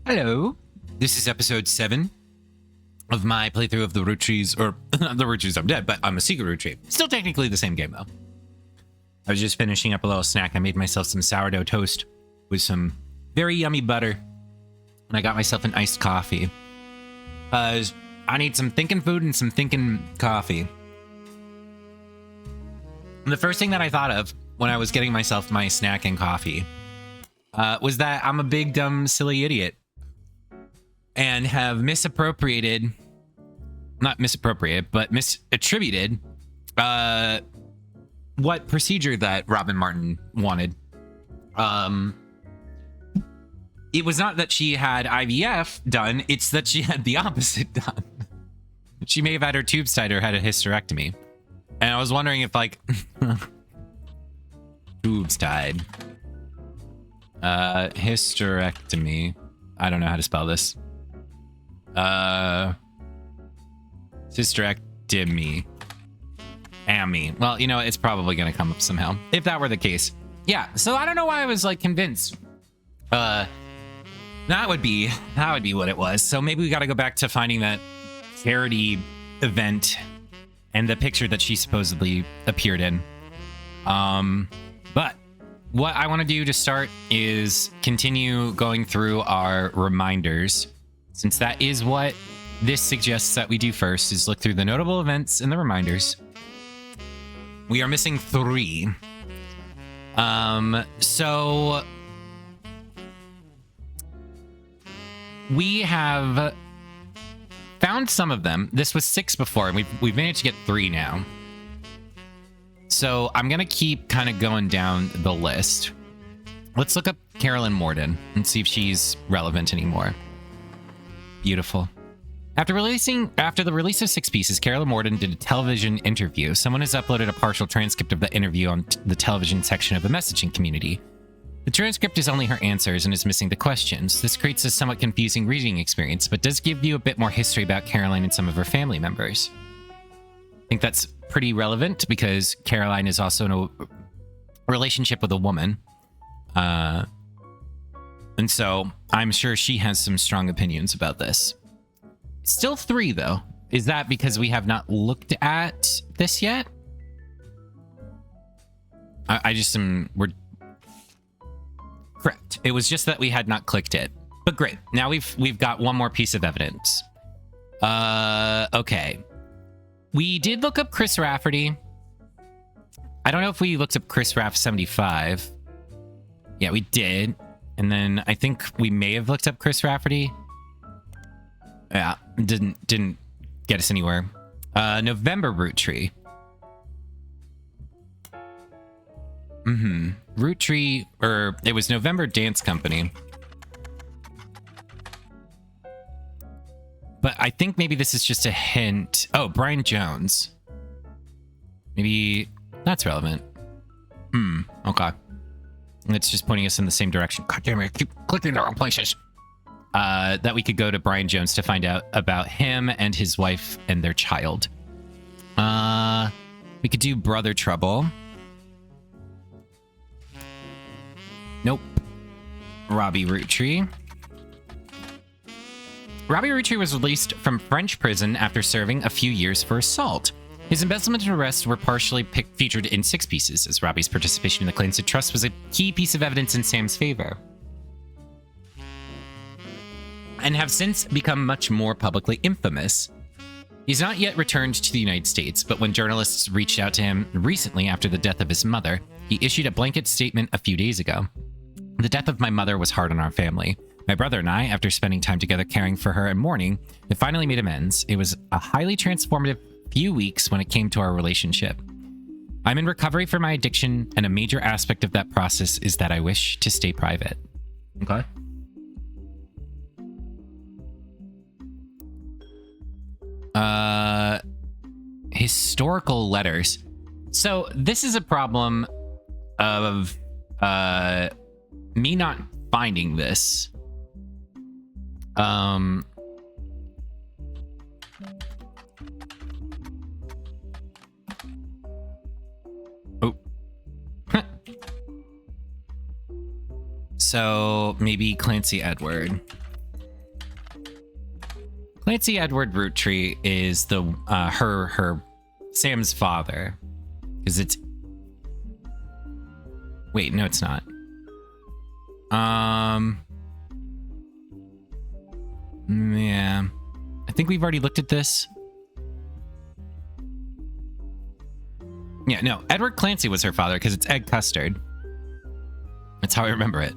Hello. This is episode 7 of my playthrough of the Roottrees, or the Roottrees I'm dead, but I'm a secret Roottrees. Still technically the same game, though. I was just finishing up a little snack. I made myself some sourdough toast with some very yummy butter, and I got myself an iced coffee. I need some thinking food and some thinking coffee. And the first thing that I thought of when I was getting myself my snack and coffee was that I'm a big, dumb, silly idiot. And have misappropriated, not misappropriated, but misattributed what procedure that Robin Martin wanted. It was not that she had IVF done, it's that she had the opposite done. She may have had her tubes tied or had a hysterectomy. And I was wondering if, like, tubes tied. Hysterectomy. I don't know how to spell this. Hysterectomy. Ammy. Well, you know, it's probably gonna come up somehow. If that were the case. Yeah, so I don't know why I was, like, convinced. That would be what it was. So maybe we gotta go back to finding that charity event and the picture that she supposedly appeared in. But what I want to do to start is continue going through our reminders, since that is what this suggests that we do first, is look through the notable events and the reminders. We are missing 3. So we have found some of them. This was 6 before, and we've managed to get 3 now. So I'm going to keep kind of going down the list. Let's look up Carolyn Morden and see if she's relevant anymore. Beautiful. After the release of 6 Pieces, Carolyn Morden did a television interview. Someone has uploaded a partial transcript of the interview on the television section of the messaging community. The transcript is only her answers and is missing the questions. This creates a somewhat confusing reading experience, but does give you a bit more history about Caroline and some of her family members. I think that's pretty relevant because Caroline is also in a relationship with a woman. And so I'm sure she has some strong opinions about this. Still 3, though. Is that because we have not looked at this yet? We're correct. It was just that we had not clicked it. But great. Now we've got one more piece of evidence. Okay. We did look up Chris Rafferty. I don't know if we looked up Chris Raff 75. Yeah, we did. And then I think we may have looked up Chris Rafferty. Yeah, didn't get us anywhere. November Roottree. Roottrees, or it was November Dance Company. But I think maybe this is just a hint. Oh, Brian Jones. Maybe that's relevant. Okay. It's just pointing us in the same direction. God damn it, I keep clicking the wrong places. That we could go to Brian Jones to find out about him and his wife and their child. We could do Brother Trouble. Nope. Robbie Roottree. Robbie Roottree was released from French prison after serving a few years for assault. His embezzlement and arrest were partially featured in 6 Pieces, as Robbie's participation in the claims of trust was a key piece of evidence in Sam's favor, and have since become much more publicly infamous. He's not yet returned to the United States, but when journalists reached out to him recently after the death of his mother, he issued a blanket statement a few days ago. The death of my mother was hard on our family. My brother and I, after spending time together caring for her and mourning, have finally made amends. It was a highly transformative few weeks when it came to our relationship. I'm in recovery for my addiction, and a major aspect of that process is that I wish to stay private. Okay. Historical letters. So this is a problem of me not finding this. Oh. So maybe Clancy Edward. Clancy Edward Roottree is the her Sam's father, because it's. Wait, no, it's not. Yeah, I think we've already looked at this. Yeah, no, Edward Clancy was her father because it's Ed Custard. That's how I remember it.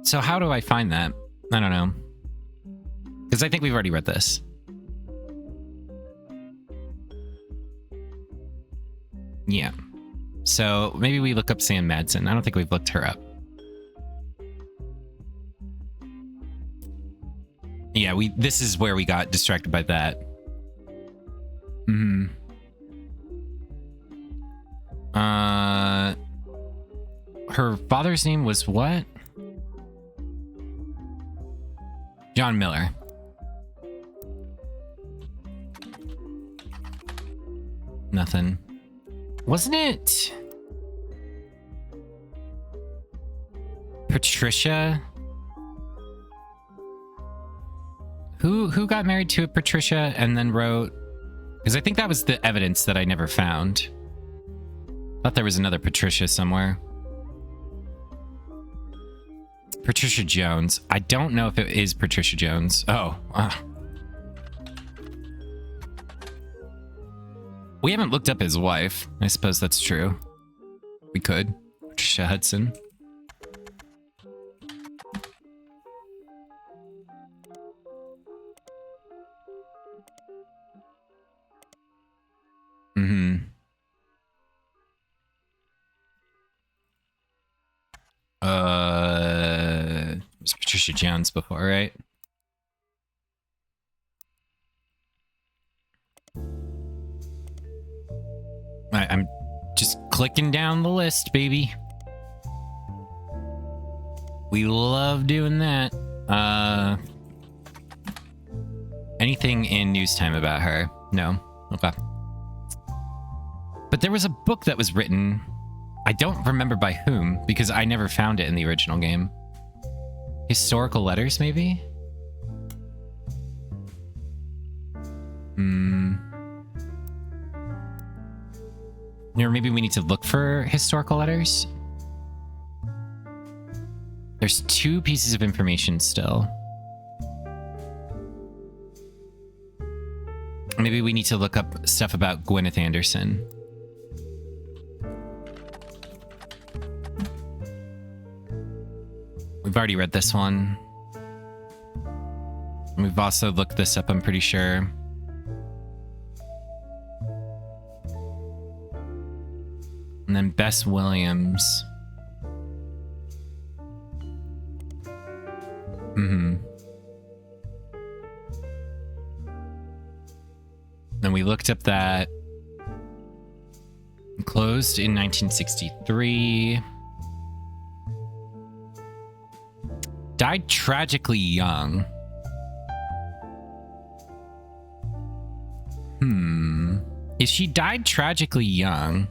So how do I find that? I don't know. Because I think we've already read this. Yeah. So maybe we look up Sam Madsen. I don't think we've looked her up. Yeah, this is where we got distracted by that. Her father's name was what? John Miller. Nothing. Wasn't it Patricia? Who got married to a Patricia and then wrote? Because I think that was the evidence that I never found. Thought there was another Patricia somewhere. Patricia Jones. I don't know if it is Patricia Jones. Oh. We haven't looked up his wife. I suppose that's true. We could. Patricia Hudson. It was Patricia Jones before, right? I'm just clicking down the list, baby. We love doing that. Anything in news time about her? No. Okay. But there was a book that was written. I don't remember by whom, because I never found it in the original game. Historical letters, maybe? Or maybe we need to look for historical letters? There's 2 pieces of information still. Maybe we need to look up stuff about Gwyneth Anderson. We've already read this one. We've also looked this up, I'm pretty sure. And then Bess Williams. Then we looked up that. Closed in 1963. Died tragically young. Is she died tragically young?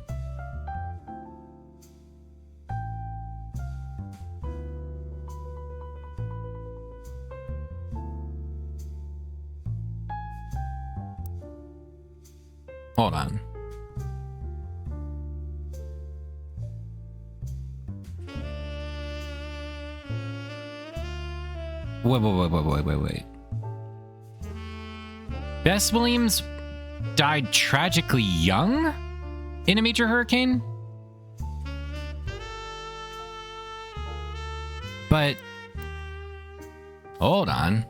Hold on. Wait. Bess Williams died tragically young in a major hurricane? But hold on.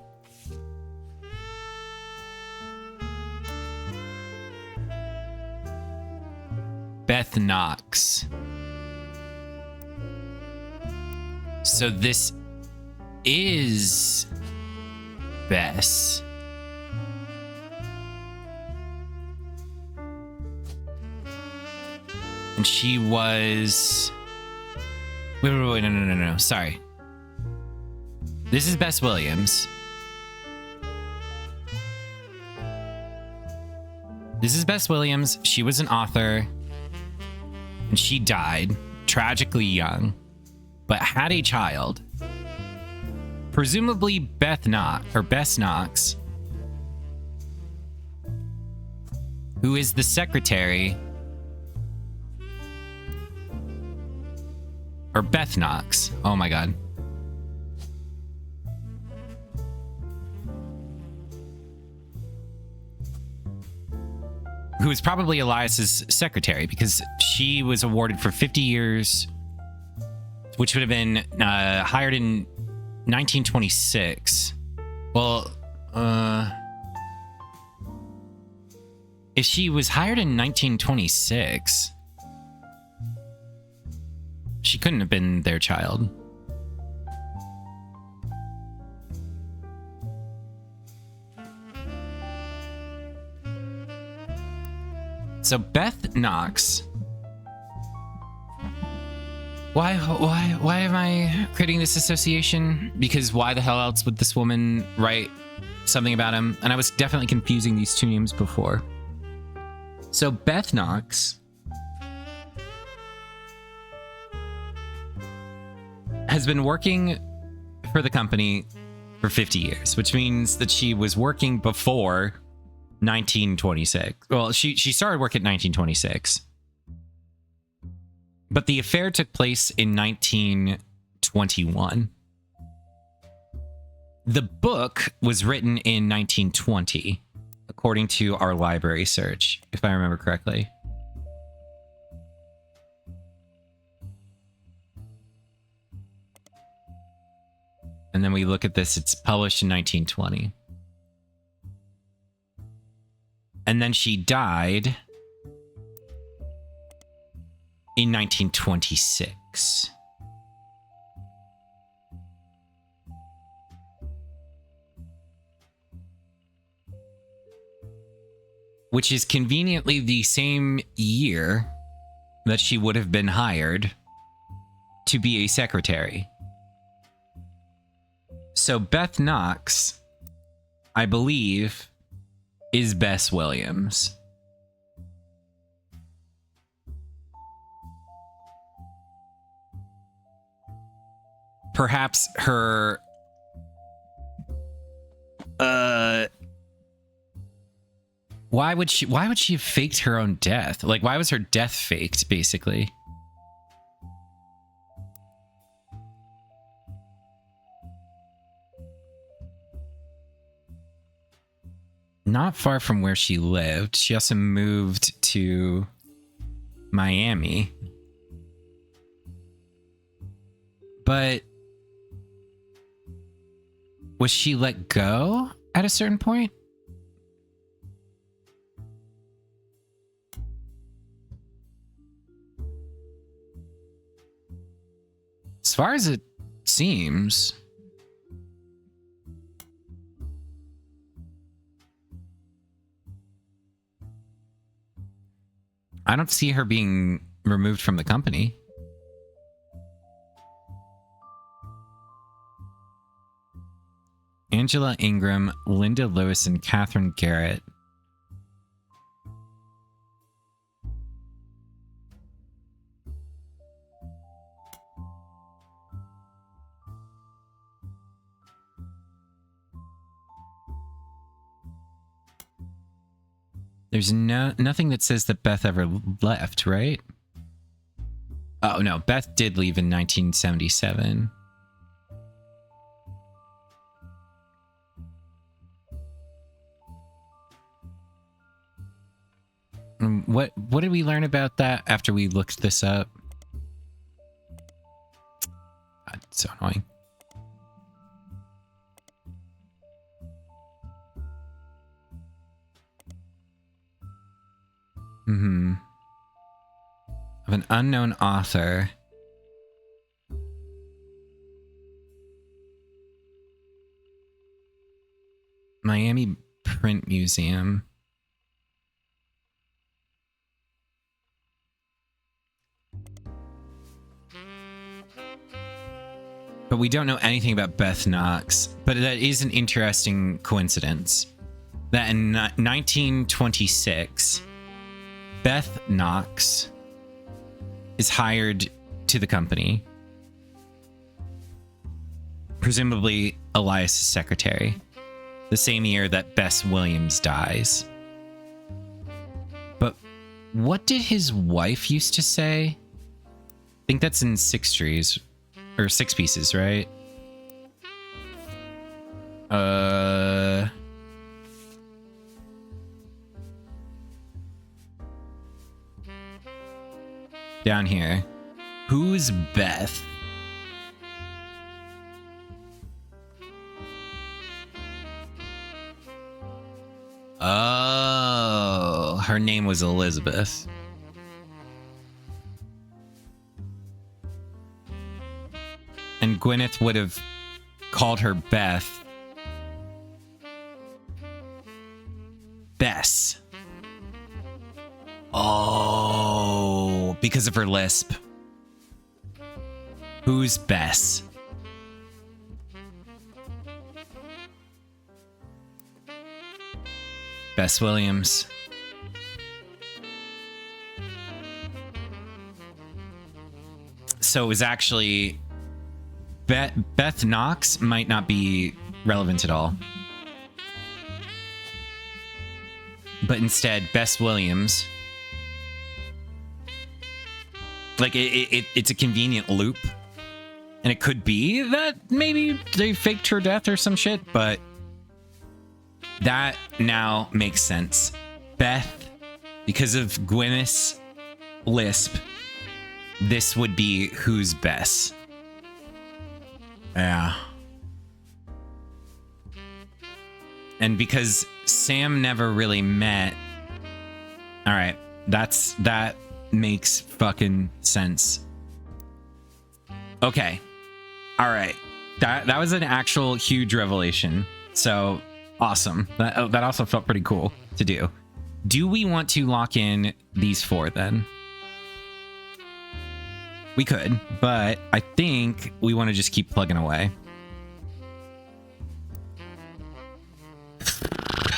Beth Knox. So this is Bess. And she was... Wait, no. Sorry. This is Bess Williams. This is Bess Williams. She was an author. and she died tragically young, but had a child. Presumably Bess Knox, who is the secretary, or Beth Knox. Oh my god. Who is probably Elias's secretary, because she was awarded for 50 years, which would have been hired in 1926. Well, if she was hired in 1926, she couldn't have been their child. So Beth Knox. Why am I creating this association? Because why the hell else would this woman write something about him? And I was definitely confusing these two names before. So Beth Knox has been working for the company for 50 years, which means that she was working before 1926. Well, she started work at 1926. But the affair took place in 1921. The book was written in 1920, according to our library search, if I remember correctly. And then we look at this, it's published in 1920. And then she died in 1926. Which is conveniently the same year that she would have been hired to be a secretary. So Beth Knox, I believe, is Bess Williams. Perhaps her why would she have faked her own death? Like, why was her death faked, basically? Not far from where she lived. She also moved to Miami. But was she let go at a certain point? As far as it seems, I don't see her being removed from the company. Angela Ingram, Linda Lewis, and Catherine Garrett. There's nothing that says that Beth ever left, right? Oh, no. Beth did leave in 1977. What did we learn about that after we looked this up? God, it's so annoying. Of an unknown author. Miami Print Museum. But we don't know anything about Beth Knox. But that is an interesting coincidence. That in 1926, Beth Knox is hired to the company. Presumably Elias' secretary. The same year that Bess Williams dies. But what did his wife used to say? I think that's in Six Trees. Or Six Pieces, right? Down here. Who's Beth? Oh, her name was Elizabeth. And Gwyneth would have called her Beth. Bess. Oh, because of her lisp. Who's Bess? Bess Williams. So it was actually Beth Knox might not be relevant at all. But instead, Bess Williams. Like, it's a convenient loop. And it could be that maybe they faked her death or some shit, but that now makes sense. Beth, because of Gwyneth's lisp, this would be who's Bess. Yeah. And because Sam never really met. All right, that makes fucking sense. Okay. All right. That was an actual huge revelation. So awesome. That also felt pretty cool to do. Do we want to lock in these four then? We could, but I think we want to just keep plugging away.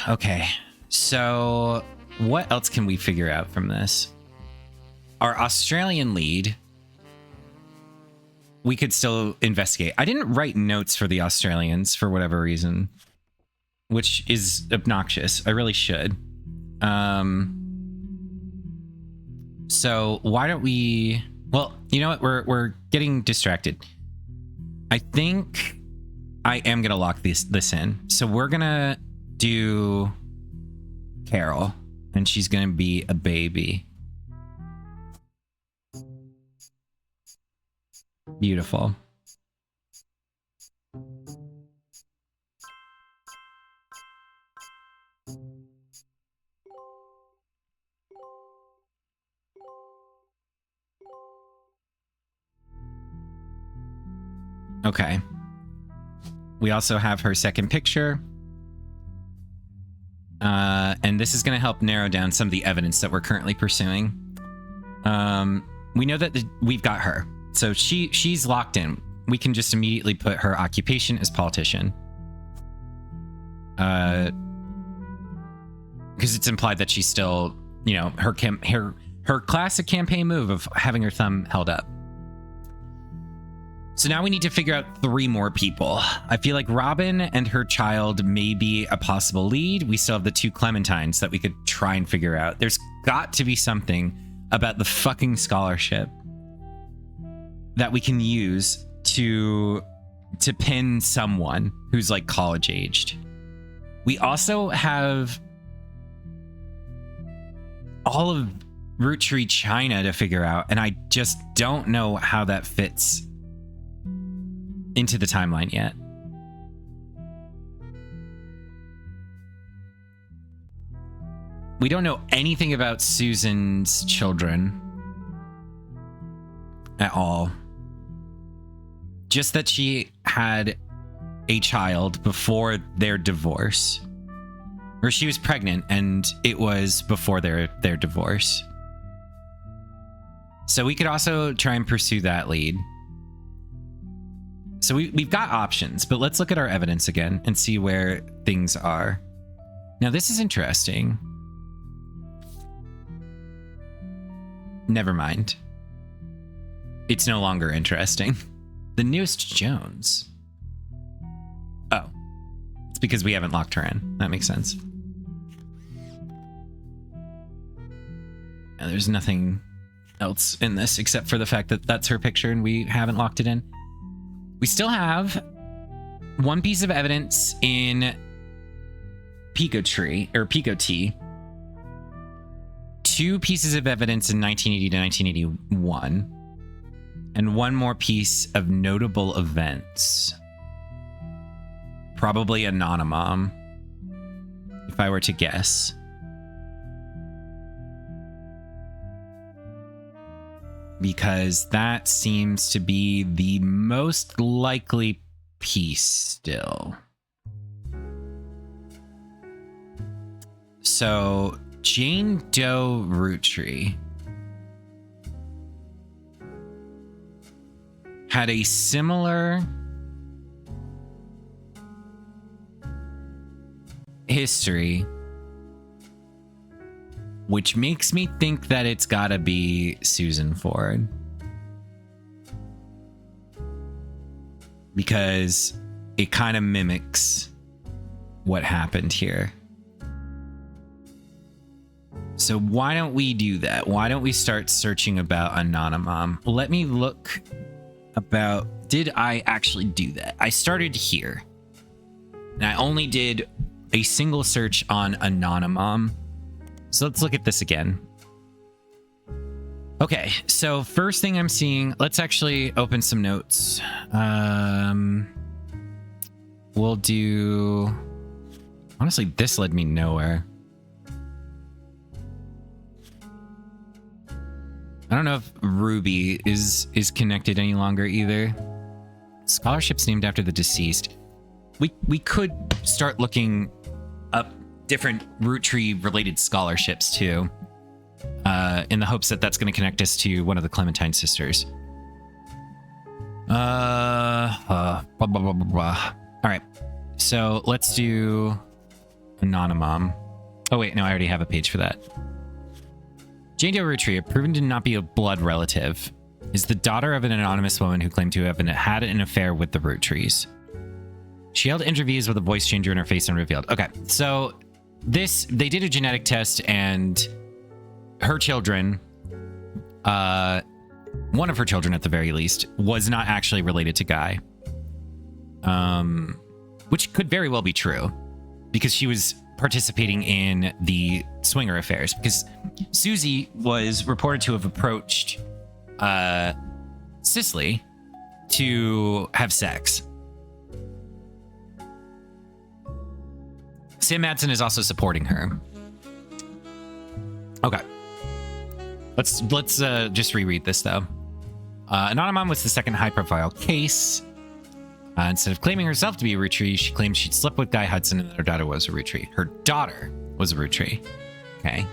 Okay, so what else can we figure out from this? Our Australian lead, we could still investigate. I didn't write notes for the Australians for whatever reason, which is obnoxious. I really should. So why don't we... Well, you know what? We're getting distracted. I think I am going to lock this in. So we're going to do Carol, and she's going to be a baby. Beautiful. Okay. We also have her second picture. And this is going to help narrow down some of the evidence that we're currently pursuing. We know that we've got her. So she's locked in. We can just immediately put her occupation as politician. Because it's implied that she's still, you know, her classic campaign move of having her thumb held up. So now we need to figure out 3 more people. I feel like Robin and her child may be a possible lead. We still have the 2 Clementines that we could try and figure out. There's got to be something about the fucking scholarship that we can use to pin someone who's like college aged. We also have all of Roottreemania to figure out, and I just don't know how that fits into the timeline yet. We don't know anything about Susan's children at all. Just that she had a child before their divorce. Or she was pregnant and it was before their divorce. So we could also try and pursue that lead. So we've got options, but let's look at our evidence again and see where things are. Now, this is interesting. Never mind. it's no longer interesting. The newest Jones. Oh, it's because we haven't locked her in. That makes sense. And there's nothing else in this except for the fact that that's her picture and we haven't locked it in. We still have one piece of evidence in Pico T, two pieces of evidence in 1980 to 1981, and one more piece of notable events. Probably Anonymom, if I were to guess. Because that seems to be the most likely piece still. So, Jane Doe Roottrees had a similar history, which makes me think that it's gotta be Susan Ford. Because it kind of mimics what happened here. So why don't we do that? Why don't we start searching about Anonymom? Let me look about, did I actually do that? I started here. And I only did a single search on Anonymom. So let's look at this again. Okay, so first thing I'm seeing, let's actually open some notes. We'll do... Honestly, this led me nowhere. I don't know if Ruby is connected any longer either. Scholarships named after the deceased. We could start looking up different Roottree related scholarships too, in the hopes that that's going to connect us to one of the Clementine sisters. Blah, blah, blah, blah, blah. All right, so let's do Anonymom. Oh wait, no, I already have a page for that. Jane Doe Roottrees, proven to not be a blood relative, is the daughter of an anonymous woman who claimed to have had an affair with the Rootrees. She held interviews with a voice changer in her face unrevealed. Okay, so they did a genetic test and her children, one of her children at the very least, was not actually related to Guy. Which could very well be true because she was participating in the swinger affairs, because Susie was reported to have approached Cicely to have sex. Sam Madsen is also supporting her. Okay. Let's just reread this though. Anonymom was the second high-profile case. Instead of claiming herself to be a Roottrees, she claimed she'd slept with Guy Hudson and that her daughter was a Roottrees. Her daughter was a Roottrees. Okay.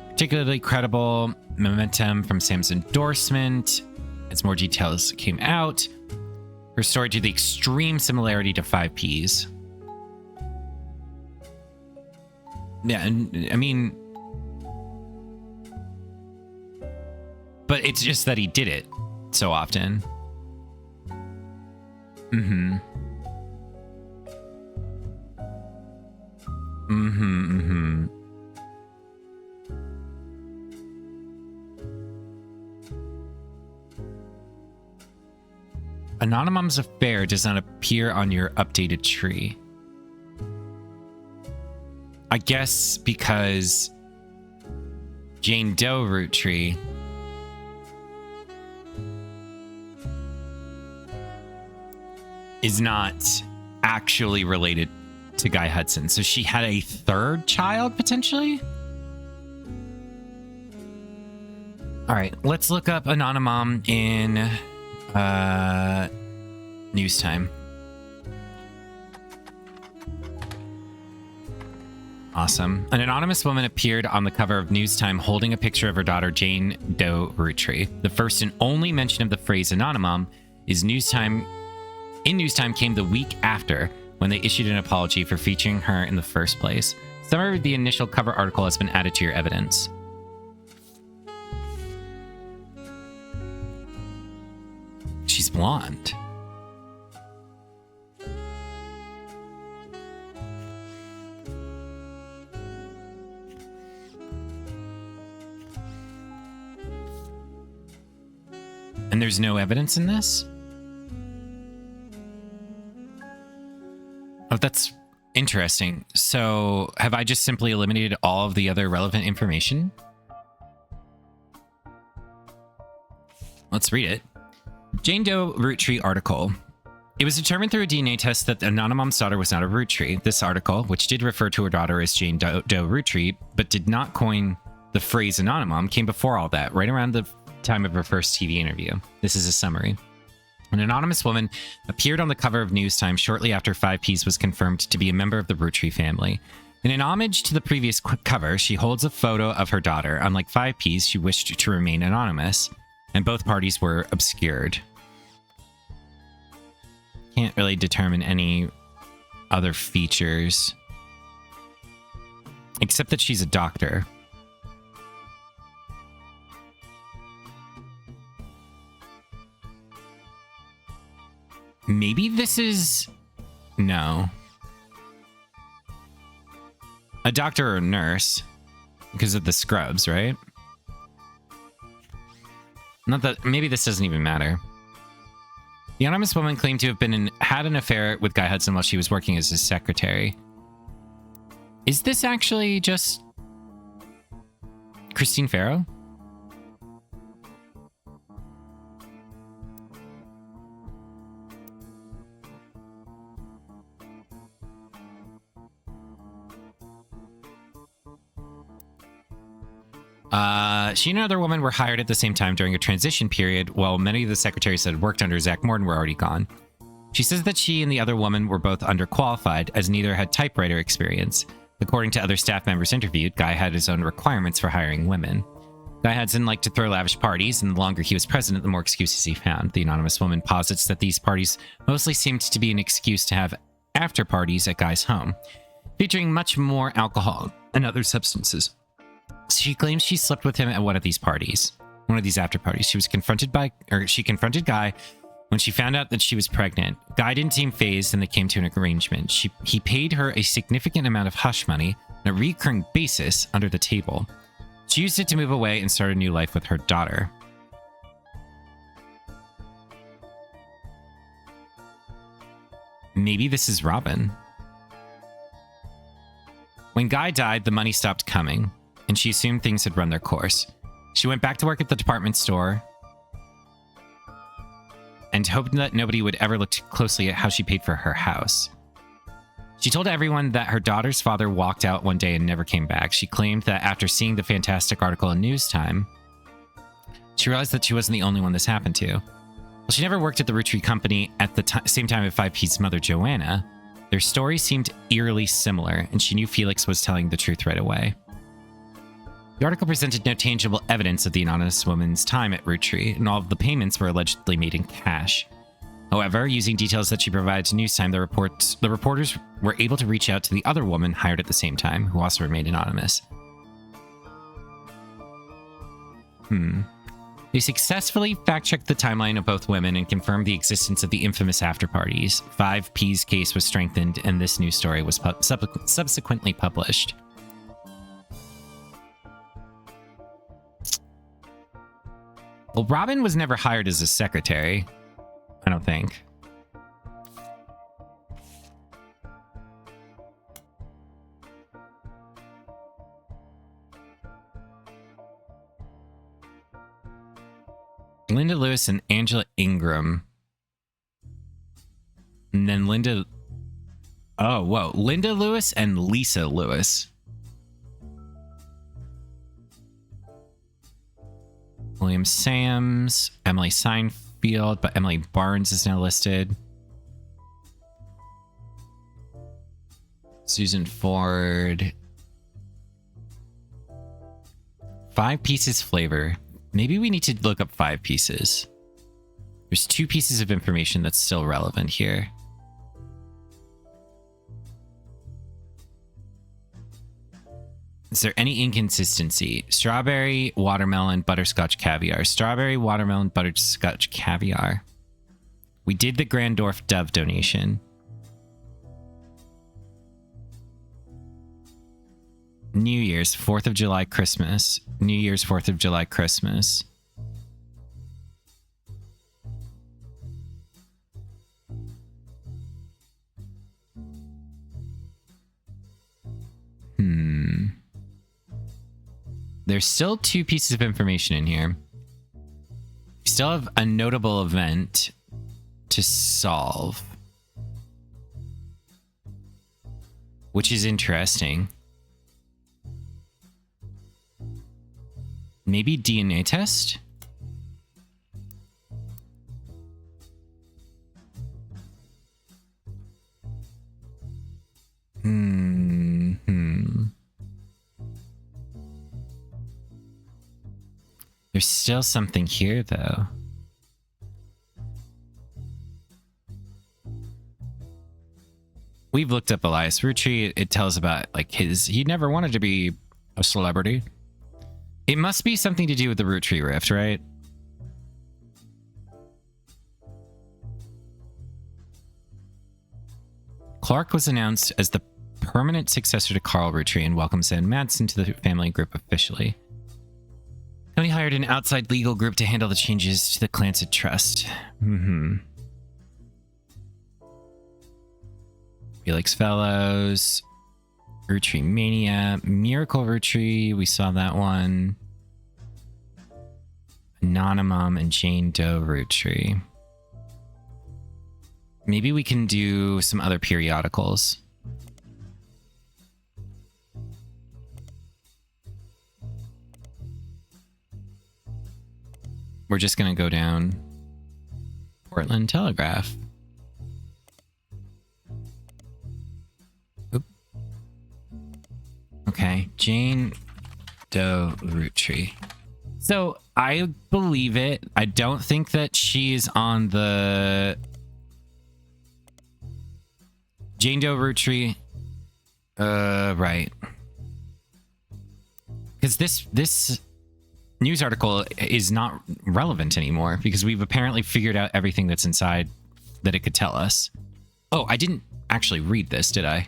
Particularly credible momentum from Sam's endorsement. As more details came out, her story to the extreme similarity to 5Ps. Yeah, and I mean, but it's just that he did it so often. Mm-hmm. Mm-hmm, mm-hmm. Anonymom's affair does not appear on your updated tree. I guess because Jane Doe Roottrees is not actually related to Guy Hudson. So she had a third child, potentially? All right, let's look up Anonymom in news time. Awesome. An anonymous woman appeared on the cover of News Time holding a picture of her daughter, Jane Doe Roottrees. The first and only mention of the phrase Anonymom is News Time came the week after, when they issued an apology for featuring her in the first place. Summary of the initial cover article has been added to your evidence. blonde. And there's no evidence in this? Oh, that's interesting. So have I just simply eliminated all of the other relevant information? Let's read it. Jane Doe Roottree article. It was determined through a DNA test that the Anonymous daughter was not a Roottree. This article, which did refer to her daughter as Jane Doe Roottree, but did not coin the phrase Anonymous, came before all that, right around the time of her first TV interview. This is a summary. An anonymous woman appeared on the cover of News Time shortly after 5Ps was confirmed to be a member of the Roottree family. In an homage to the previous cover, she holds a photo of her daughter. Unlike 5Ps, she wished to remain anonymous, and both parties were obscured. Can't really determine any other features, except that she's a doctor. Maybe this is... No. A doctor or a nurse. Because of the scrubs, right? Not that... Maybe this doesn't even matter. The anonymous woman claimed to have had an affair with Guy Hudson while she was working as his secretary. Is this actually just... Christine Farrow? She and another woman were hired at the same time during a transition period, while many of the secretaries that had worked under Zach Morton were already gone. She says that she and the other woman were both underqualified, as neither had typewriter experience. According to other staff members interviewed, Guy had his own requirements for hiring women. Guy Hudson liked to throw lavish parties, and the longer he was president, the more excuses he found. The anonymous woman posits that these parties mostly seemed to be an excuse to have after parties at Guy's home, featuring much more alcohol and other substances. She claims she slept with him at one of these parties, one of these after parties. She confronted Guy when she found out that she was pregnant. Guy didn't seem fazed, and they came to an arrangement. He paid her a significant amount of hush money on a recurring basis under the table. She used it to move away and start a new life with her daughter. Maybe this is Robin. When Guy died, the money stopped coming, and she assumed things had run their course. She went back to work at the department store and hoped that nobody would ever look too closely at how she paid for her house. She told everyone that her daughter's father walked out one day and never came back. She claimed that after seeing the fantastic article in News Time, she realized that she wasn't the only one this happened to. Well, she never worked at the Roottrees company at the same time as 5P's mother, Joanna. Their stories seemed eerily similar, and she knew Felix was telling the truth right away. The article presented no tangible evidence of the anonymous woman's time at Roottrees, and all of the payments were allegedly made in cash. However, using details that she provided to News Time, the reporters were able to reach out to the other woman hired at the same time, who also remained anonymous. They successfully fact-checked the timeline of both women and confirmed the existence of the infamous after-parties. 5P's case was strengthened, and this news story was subsequently published. Well, Robin was never hired as a secretary, I don't think. Linda Lewis and Angela Ingram. And then Linda... Oh, whoa. Linda Lewis and Lisa Lewis. William Sams, Emily Seinfeld, but Emily Barnes is now listed. Susan Ford. 5 pieces flavor. Maybe we need to look up 5 pieces. There's 2 pieces of information that's still relevant here. Is there any inconsistency? Strawberry, watermelon, butterscotch, caviar. Strawberry, watermelon, butterscotch, caviar. We did the Grandorf dove donation. New Year's, 4th of July, Christmas. New Year's, 4th of July, Christmas. There's still 2 pieces of information in here. We still have a notable event to solve, which is interesting. Maybe DNA test? There's still something here, though. We've looked up Elias Rootree. It tells about, like, he never wanted to be a celebrity. It must be something to do with the Rootree rift, right? Clark was announced as the permanent successor to Carl Rootree and welcomed Sam Madsen to the family group officially. Tony hired an outside legal group to handle the changes to the Clancet Trust. Felix Fellows, Roottreemania, Miracle Rootree, we saw that one. Anonymum and Jane Doe Rootree. Maybe we can do some other periodicals. We're just going to go down Portland Telegraph. Oop. Okay, Jane Doe Rootree. So I believe it. I don't think that she's on the Jane Doe Rootree. Right. Because this news article is not relevant anymore because we've apparently figured out everything that's inside that it could tell us. Oh, I didn't actually read this, did I?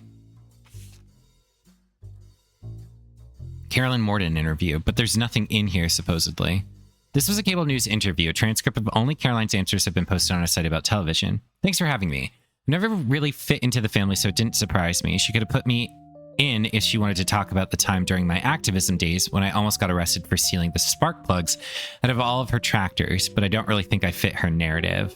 Carolyn Morden interview, but there's nothing in here, supposedly. This was a cable news interview. A transcript of only Caroline's answers have been posted on our site about television. Thanks for having me. I never really fit into the family, so it didn't surprise me. She could have put me in if she wanted to talk about the time during my activism days when I almost got arrested for stealing the spark plugs out of all of her tractors, but I don't really think I fit her narrative.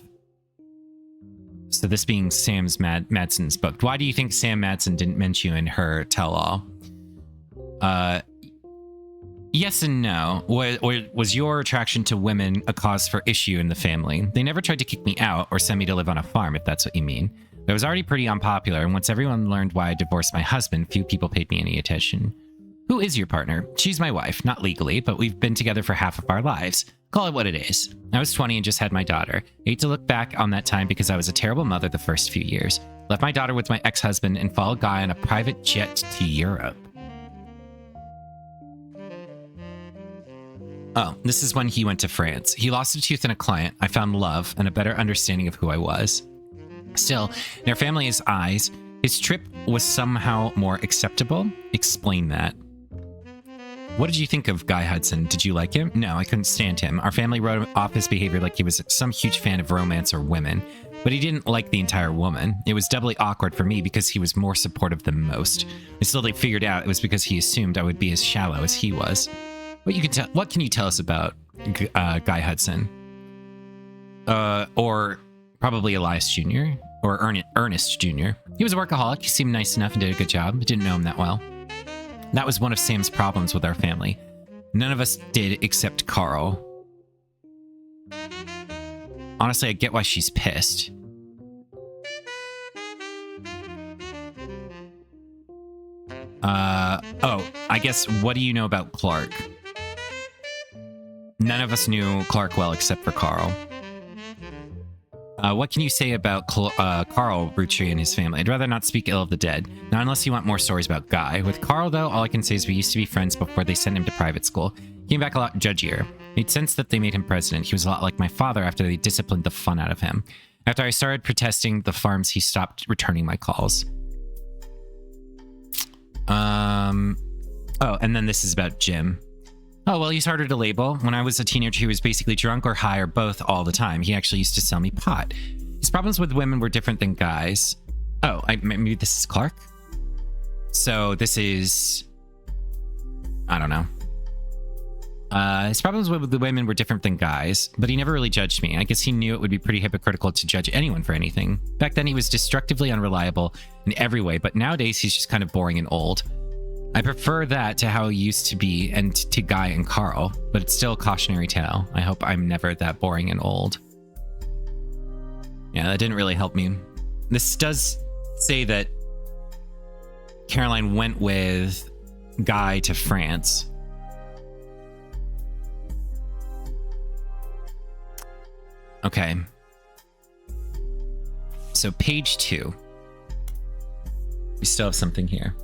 So this being Sam's Madsen's book. Why do you think Sam Madsen didn't mention you in her tell-all? Yes and no. Was your attraction to women a cause for issue in the family? They never tried to kick me out or send me to live on a farm, if that's what you mean. I was already pretty unpopular, and once everyone learned why I divorced my husband, few people paid me any attention. Who is your partner? She's my wife, not legally, but we've been together for half of our lives. Call it what it is. I was 20 and just had my daughter. I hate to look back on that time because I was a terrible mother the first few years. Left my daughter with my ex-husband and followed Guy on a private jet to Europe. Oh, this is when he went to France. He lost a tooth in a client. I found love and a better understanding of who I was. Still, in our family's eyes, his trip was somehow more acceptable. Explain that. What did you think of Guy Hudson? Did you like him? No, I couldn't stand him. Our family wrote off his behavior like he was some huge fan of romance or women, but he didn't like the entire woman. It was doubly awkward for me because he was more supportive than most. I slowly figured out it was because he assumed I would be as shallow as he was. What can you tell us about Guy Hudson? Or probably Elias Jr. or Ernest Jr. He was a workaholic. He seemed nice enough and did a good job. I didn't know him that well. That was one of Sam's problems with our family. None of us did except Carl. Honestly, I get why she's pissed. Oh, I guess, what do you know about Clark? None of us knew Clark well except for Carl. What can you say about Carl Roottrees and his family? I'd rather not speak ill of the dead. Not unless you want more stories about Guy. With Carl, though, all I can say is we used to be friends before they sent him to private school. He came back a lot judgier. Made sense that they made him president. He was a lot like my father after they disciplined the fun out of him. After I started protesting the farms, he stopped returning my calls. Oh, and then this is about Jim. Oh, well, he's harder to label. When I was a teenager, he was basically drunk or high or both all the time. He actually used to sell me pot. His problems with women were different than guys. Oh, maybe this is Clark? So this is... I don't know. His problems with the women were different than guys, but he never really judged me. I guess he knew it would be pretty hypocritical to judge anyone for anything. Back then, he was destructively unreliable in every way, but nowadays he's just kind of boring and old. I prefer that to how he used to be and to Guy and Carl, but it's still a cautionary tale. I hope I'm never that boring and old. Yeah, that didn't really help me. This does say that Caroline went with Guy to France. Okay. So page 2. We still have something here.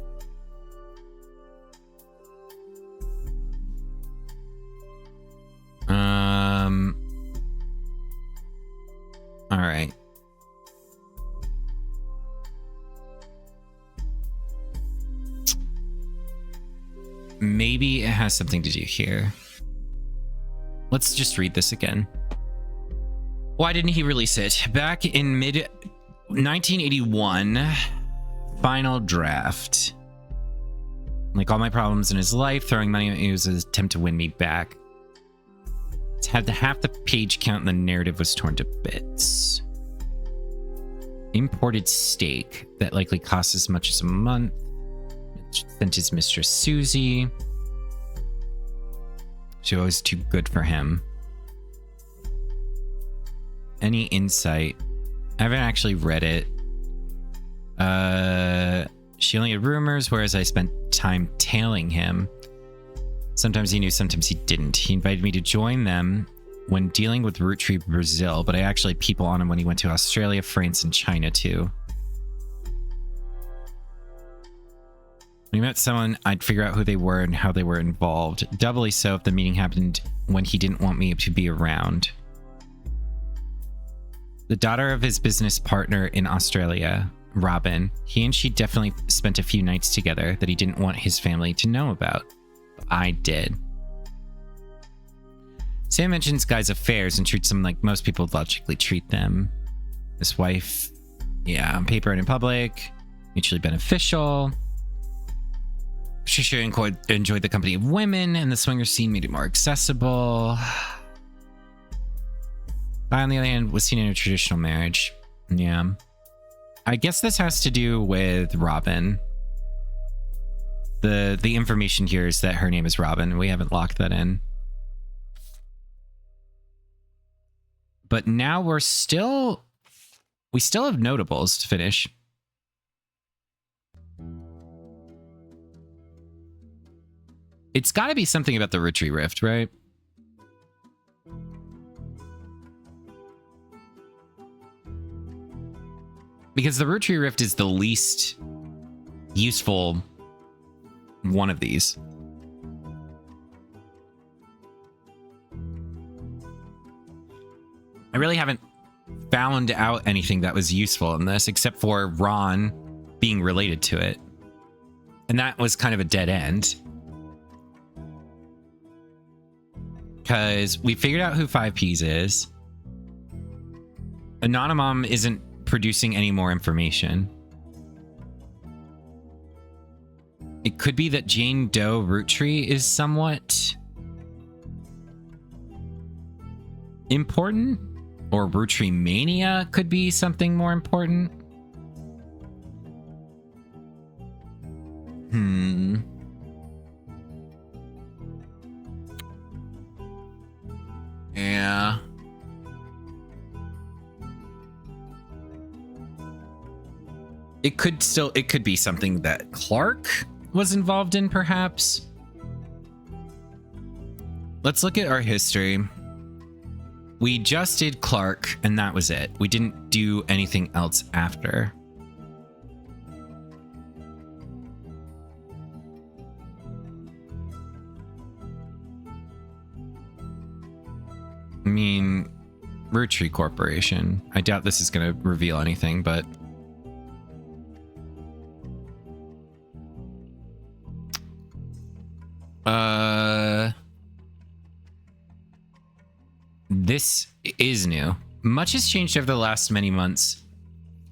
All right. Maybe it has something to do here. Let's just read this again. Why didn't he release it? Back in mid 1981, final draft. Like all my problems in his life, throwing money at me was an attempt to win me back. It had half the page count and the narrative was torn to bits. Imported steak that likely costs as much as a month. Sent his mistress Susie. She was too good for him. Any insight? I haven't actually read it. She only had rumors, whereas I spent time tailing him. Sometimes he knew, sometimes he didn't. He invited me to join them when dealing with Roottree Brazil, but I actually people on him when he went to Australia, France, and China too. When he met someone, I'd figure out who they were and how they were involved. Doubly so if the meeting happened when he didn't want me to be around. The daughter of his business partner in Australia, Robin, he and she definitely spent a few nights together that he didn't want his family to know about. I did. Sam mentions Guy's affairs and treats them like most people logically treat them. His wife, yeah, on paper and in public, mutually beneficial. Patricia enjoyed the company of women, and the swinger scene made it more accessible. Guy, on the other hand, was seen in a traditional marriage. Yeah. I guess this has to do with Robin. The information here is that her name is Robin. We haven't locked that in. But now we still have notables to finish. It's got to be something about the Roottrees Rift, right? Because the Roottrees Rift is the least useful one of these. I really haven't found out anything that was useful in this, except for Ron being related to it. And that was kind of a dead end. Because we figured out who 5Ps is. Anonymom isn't producing any more information. It could be that Jane Doe Roottree is somewhat important, or Roottreemania could be something more important. Yeah. It could be something that Clark was involved in, perhaps. Let's look at our history. We just did Clark, and that was it. We didn't do anything else after. I mean, Roottrees Corporation. I doubt this is going to reveal anything, but... This is new. Much has changed over the last many months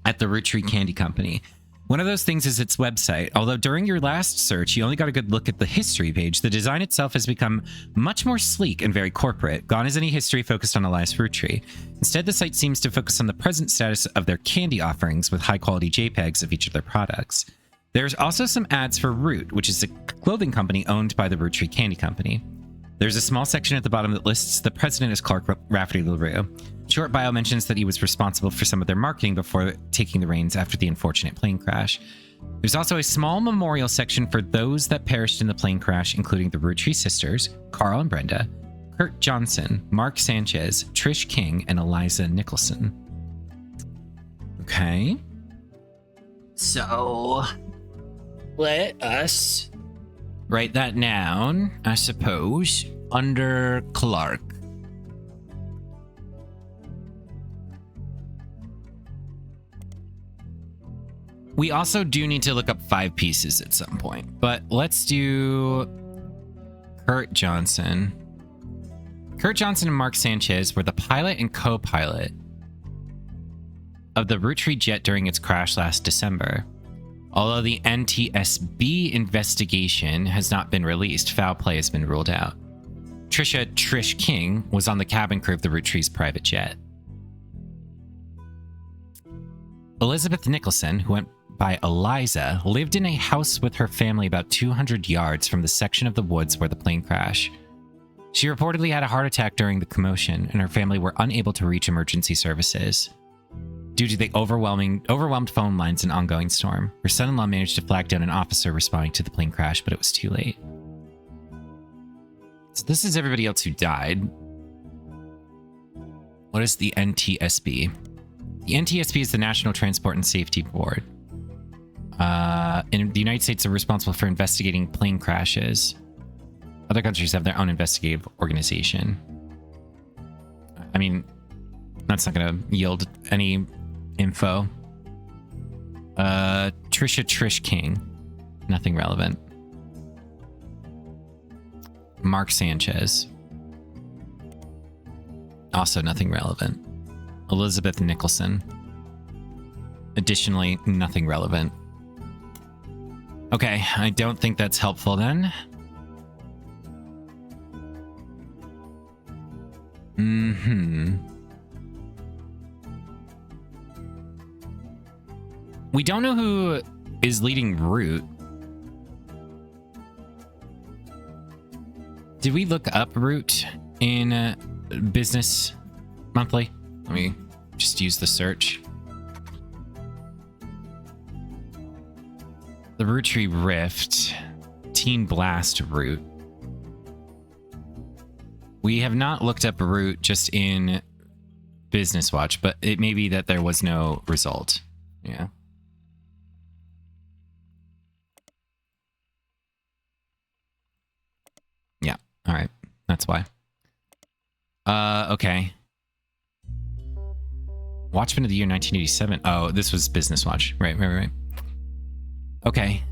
at the Roottrees Candy Company. One of those things is its website. Although during your last search, you only got a good look at the history page, the design itself has become much more sleek and very corporate. Gone is any history focused on Elias Roottrees. Instead, the site seems to focus on the present status of their candy offerings with high-quality JPEGs of each of their products. There's also some ads for Root, which is a clothing company owned by the Roottrees Candy Company. There's a small section at the bottom that lists the president as Clark Rafferty LaRue. Short bio mentions that he was responsible for some of their marketing before taking the reins after the unfortunate plane crash. There's also a small memorial section for those that perished in the plane crash, including the Roottrees sisters, Carl and Brenda, Kurt Johnson, Mark Sanchez, Trish King, and Eliza Nicholson. Okay. So, let us write that down, I suppose, under Clark. We also do need to look up 5 pieces at some point, but let's do Kurt Johnson. Kurt Johnson and Mark Sanchez were the pilot and co-pilot of the Roottrees jet during its crash last December. Although the NTSB investigation has not been released, foul play has been ruled out. Trish King was on the cabin crew of the Roottrees private jet. Elizabeth Nicholson, who went by Eliza, lived in a house with her family about 200 yards from the section of the woods where the plane crashed. She reportedly had a heart attack during the commotion, and her family were unable to reach emergency services. Due to the overwhelmed phone lines and ongoing storm, her son-in-law managed to flag down an officer responding to the plane crash, but it was too late. So this is everybody else who died. What is the NTSB? The NTSB is the National Transport and Safety Board. In the United States, they're responsible for investigating plane crashes. Other countries have their own investigative organization. I mean, that's not going to yield any info. Trish King. Nothing relevant. Mark Sanchez. Also nothing relevant. Elizabeth Nicholson. Additionally, nothing relevant. Okay, I don't think that's helpful then. We don't know who is leading Root. Did we look up Root in Business Monthly? Let me just use the search. The Roottrees Rift. Teen Blast Root. We have not looked up Root just in Business Watch, but it may be that there was no result. Yeah. Yeah. All right. That's why. Okay. Watchman of the year 1987. Oh, this was Business Watch. Right. Okay.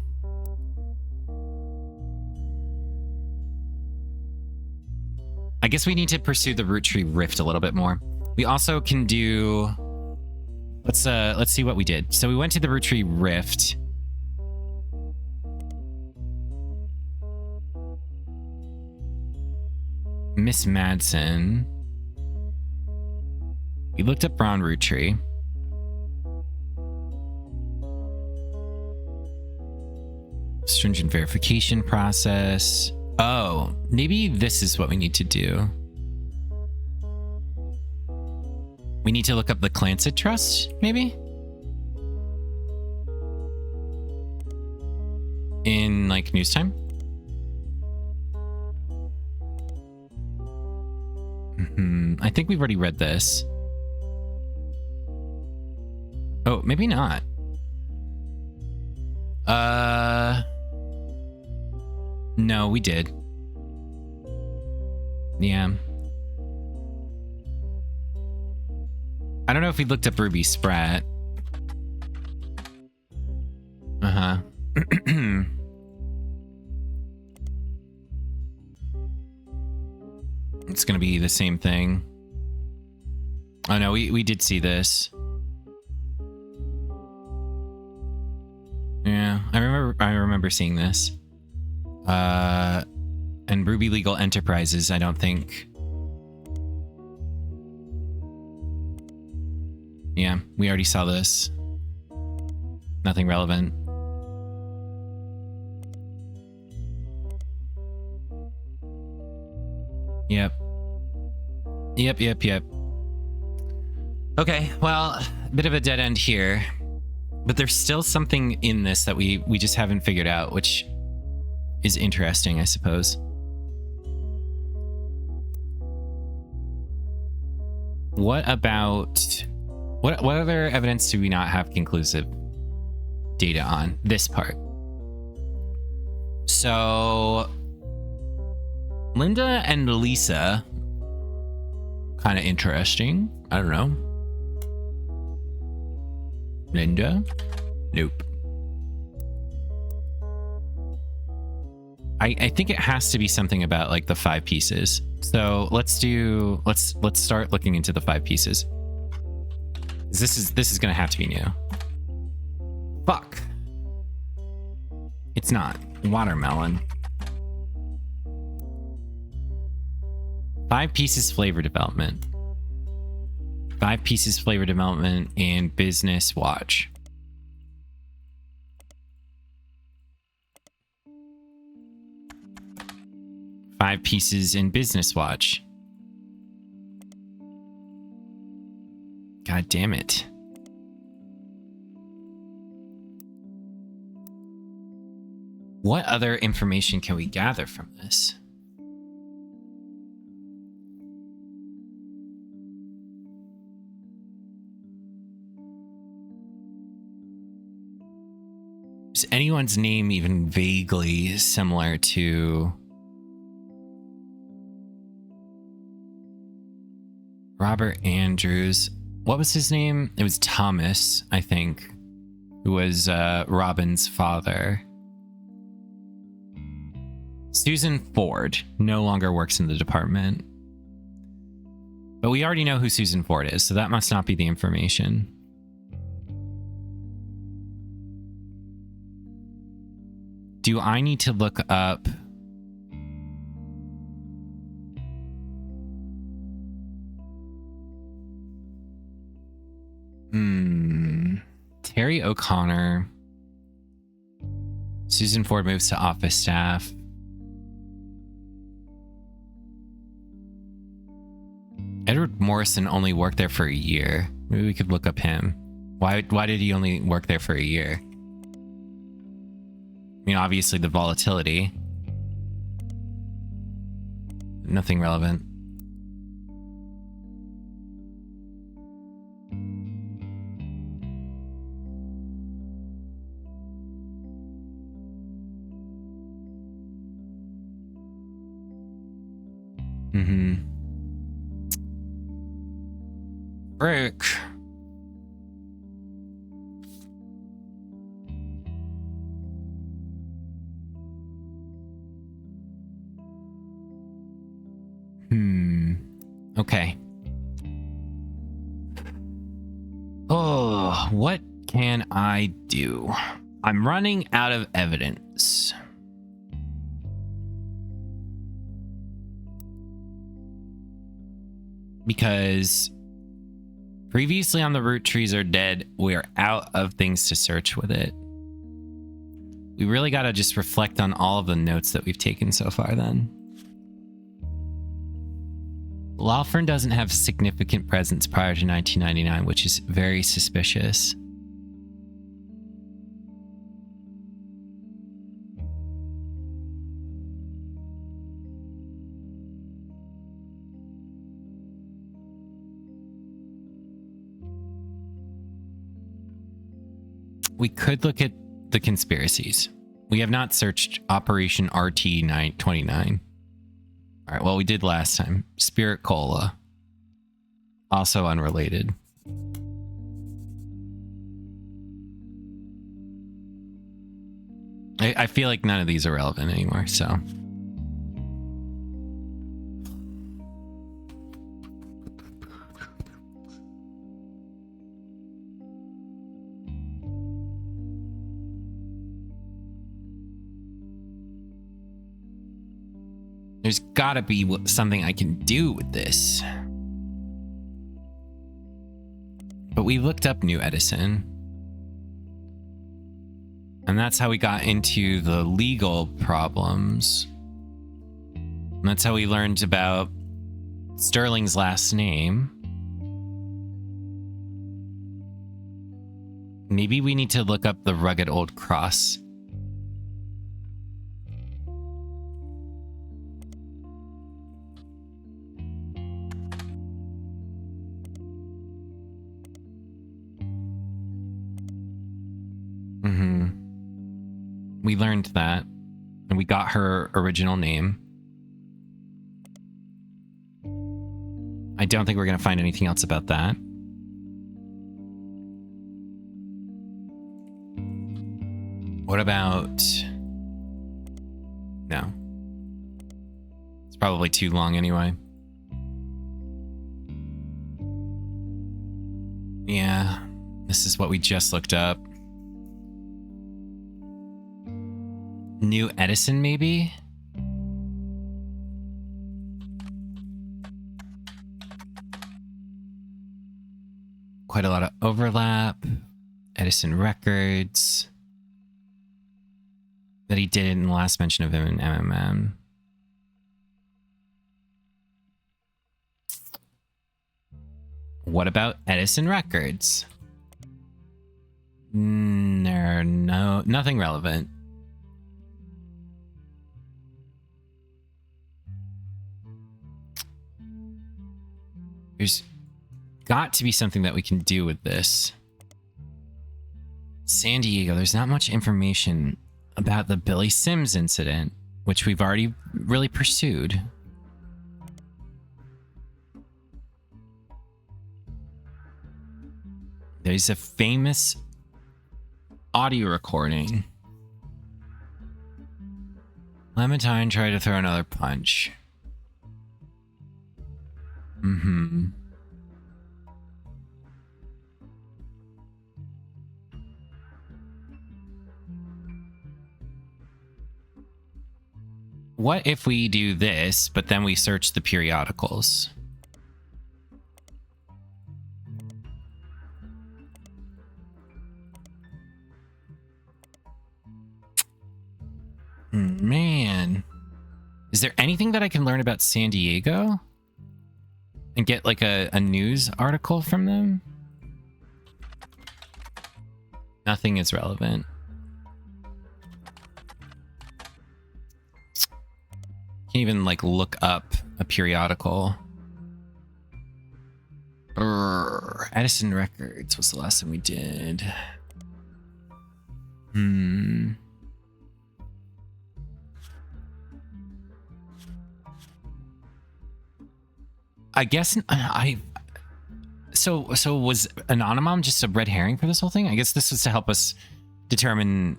I guess we need to pursue the Roottrees Rift a little bit more. We also can do... Let's see what we did. So we went to the Roottrees Rift. Miss Madsen. We looked up Brown Roottrees. Stringent verification process. Oh, maybe this is what we need to do. We need to look up the Clancet Trust, maybe? In, like, news time? I think we've already read this. Oh, maybe not. No, we did. I don't know if we looked up Ruby Sprat. Uh-huh. It's gonna be the same thing. Oh no, we did see this. Yeah, I remember seeing this. And Ruby Legal Enterprises, I don't think. Yeah, we already saw this. Nothing relevant. Yep. Yep. Okay, well, a bit of a dead end here. But there's still something in this that we just haven't figured out, which is interesting, I suppose. What about... What other evidence do we not have conclusive data on? This part. So... Linda and Lisa... Kind of interesting. I don't know. Linda? Nope. I think it has to be something about like the 5 pieces. So let's start looking into the 5 pieces. This is gonna have to be new. Fuck. It's not. Watermelon. 5 pieces flavor development. 5 pieces flavor development and business watch. Five pieces in business watch. God damn it. What other information can we gather from this? Is anyone's name even vaguely similar to Robert Andrews? What was his name? It was Thomas, I think, who was Robin's father. Susan Ford no longer works in the department. But we already know who Susan Ford is, so that must not be the information. Do I need to look up... Terry O'Connor. Susan Ford moves to office staff. Edward Morrison only worked there for a year. Maybe we could look up him. Why did he only work there for a year? I mean, obviously the volatility. Nothing relevant. Frick. Okay. Oh, what can I do? I'm running out of evidence. Because previously on the Roottrees are dead, we're out of things to search with it. We really got to just reflect on all of the notes that we've taken so far then. Lawfern doesn't have significant presence prior to 1999, which is very suspicious. We could look at the conspiracies. We have not searched Operation RT-29. All right, well, we did last time. Spirit Cola. Also unrelated. I feel like none of these are relevant anymore, so. There's gotta be something I can do with this. But we looked up New Edison. And that's how we got into the legal problems. And that's how we learned about Sterling's last name. Maybe we need to look up the rugged old cross. We learned that, and we got her original name. I don't think we're going to find anything else about that. What about... No. It's probably too long anyway. Yeah, this is what we just looked up. New Edison, maybe? Quite a lot of overlap. Edison records. That he did in the last mention of him in MMM. What about Edison records? Nothing relevant. There's got to be something that we can do with this. San Diego, there's not much information about the Billy Sims incident, which we've already really pursued. There's a famous audio recording. Clementine tried to throw another punch. What if we do this, but then we search the periodicals? Man. Is there anything that I can learn about San Diego? And get like a news article from them? Nothing is relevant. Can't even like look up a periodical. Edison Records was the last time we did. I guess so was Anonymom just a red herring for this whole thing? I guess this was to help us determine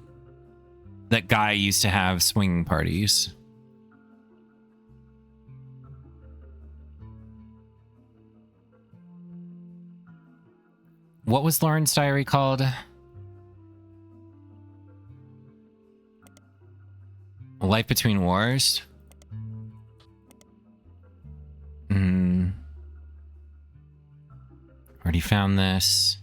that Guy used to have swinging parties. What was Lauren's diary called? Life Between Wars? Already found this.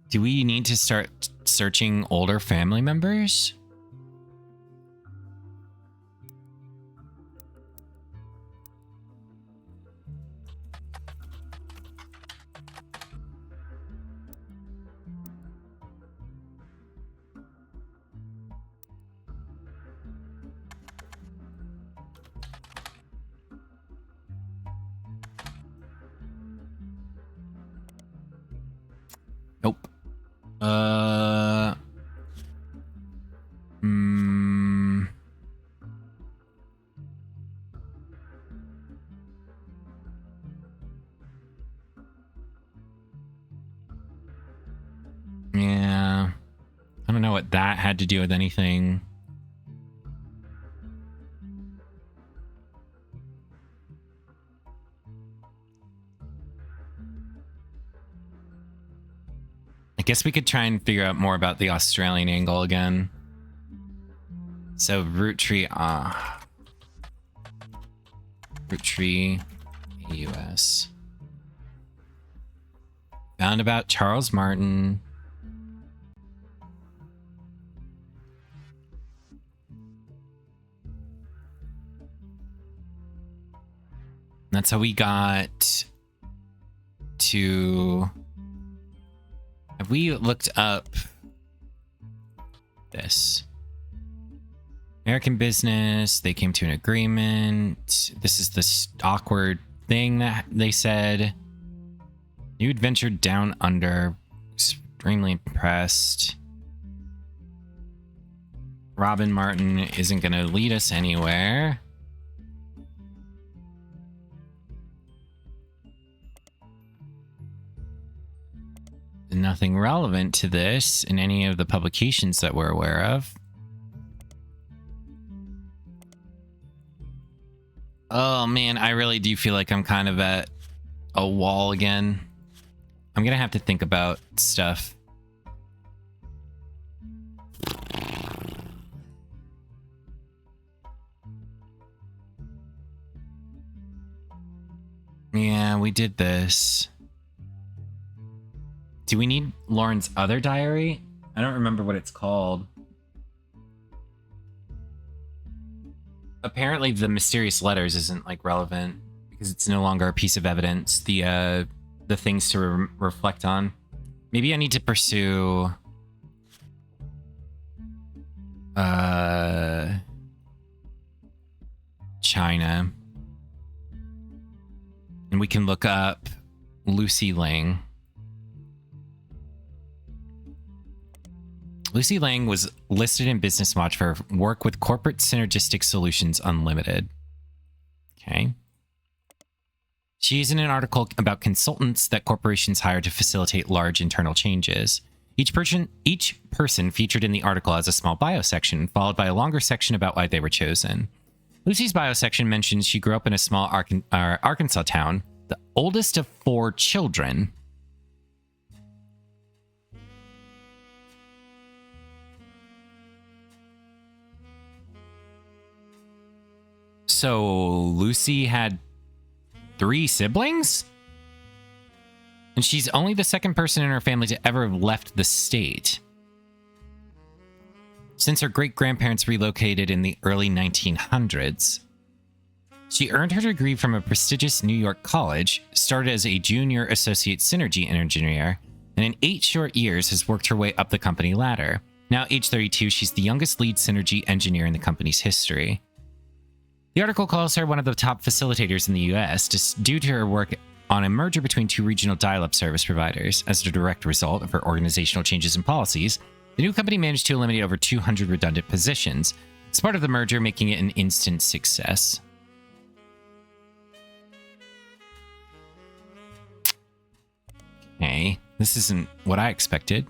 Do we need to start searching older family members? Nope. know what that had to do with anything. I guess we could try and figure out more about the Australian angle again. So Roottrees, Roottrees, AUS. Found about Charles Martin. That's how we got to... Have we looked up this? American business, they came to an agreement. This is this awkward thing that they said. You adventured down under. Extremely impressed. Robin Martin isn't going to lead us anywhere. Nothing relevant to this in any of the publications that we're aware of. Oh man, I really do feel like I'm kind of at a wall again. I'm gonna have to think about stuff. Yeah, we did this. Do we need Lauren's other diary? I don't remember what it's called. Apparently the mysterious letters isn't like relevant because it's no longer a piece of evidence. The things to reflect on. Maybe I need to pursue China. And we can look up Lucy Lang. Lucy Lang was listed in Business Watch for work with Corporate Synergistic Solutions Unlimited. Okay. She's in an article about consultants that corporations hire to facilitate large internal changes. Each person featured in the article has a small bio section, followed by a longer section about why they were chosen. Lucy's bio section mentions she grew up in a small Arkansas town, the oldest of 4 children. So Lucy had 3 siblings? And she's only the second person in her family to ever have left the state. Since her great-grandparents relocated in the early 1900s. She earned her degree from a prestigious New York college, started as a junior associate synergy engineer, and in 8 short years has worked her way up the company ladder. Now, age 32, she's the youngest lead synergy engineer in the company's history. The article calls her one of the top facilitators in the US due to her work on a merger between 2 regional dial-up service providers. As a direct result of her organizational changes and policies, the new company managed to eliminate over 200 redundant positions. As part of the merger, making it an instant success. Okay, this isn't what I expected.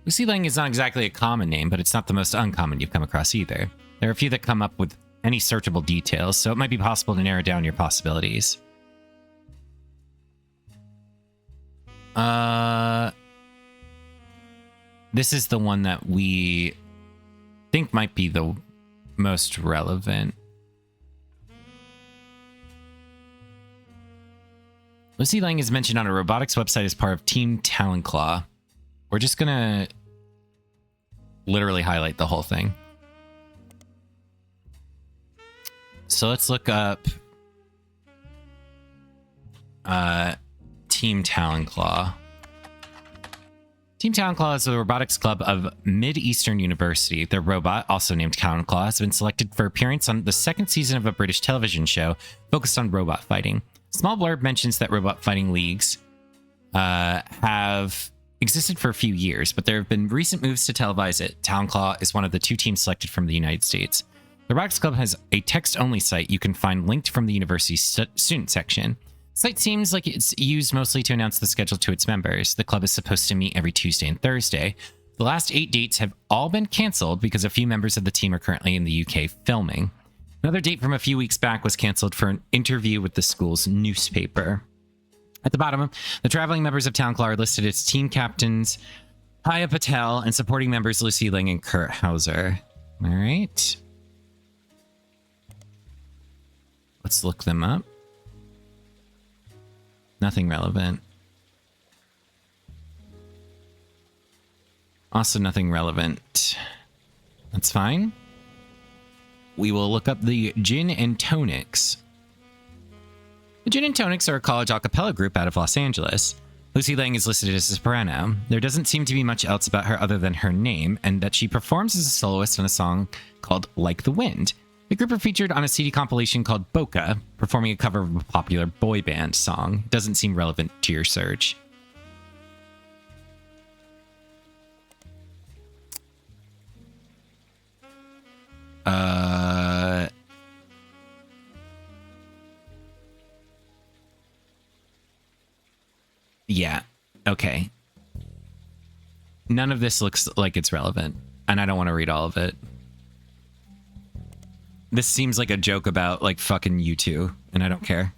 Lucy Lang is not exactly a common name, but it's not the most uncommon you've come across either. There are a few that come up with any searchable details, so it might be possible to narrow down your possibilities. This is the one that we think might be the most relevant. Lucy Lang is mentioned on a robotics website as part of Team Talon Claw. We're just gonna literally highlight the whole thing. So let's look up Team Talon Claw. Team Talon Claw is the robotics club of Mid-Eastern University. Their robot, also named Talon Claw, has been selected for appearance on the 2nd season of a British television show focused on robot fighting. Small blurb mentions that robot fighting leagues have existed for a few years, but there have been recent moves to televise it. Talon Claw is one of the 2 teams selected from the United States. The Robotics Club has a text-only site you can find linked from the university's student section. Site seems like it's used mostly to announce the schedule to its members. The club is supposed to meet every Tuesday and Thursday. The last 8 dates have all been canceled because a few members of the team are currently in the UK filming. Another date from a few weeks back was canceled for an interview with the school's newspaper. At the bottom, the traveling members of Town Claw are listed as team captains Haya Patel and supporting members Lucy Ling and Kurt Hauser. All right. Let's look them up. Nothing relevant. Also nothing relevant. That's fine. We will look up the Gin and Tonics. The Gin and Tonics are a college a cappella group out of Los Angeles. Lucy Lang is listed as a soprano. There doesn't seem to be much else about her other than her name, and that she performs as a soloist on a song called Like the Wind. The group are featured on a CD compilation called Boca, performing a cover of a popular boy band song. Doesn't seem relevant to your search. Yeah. Okay. None of this looks like it's relevant, and I don't want to read all of it. This seems like a joke about, like, fucking you two, and I don't care.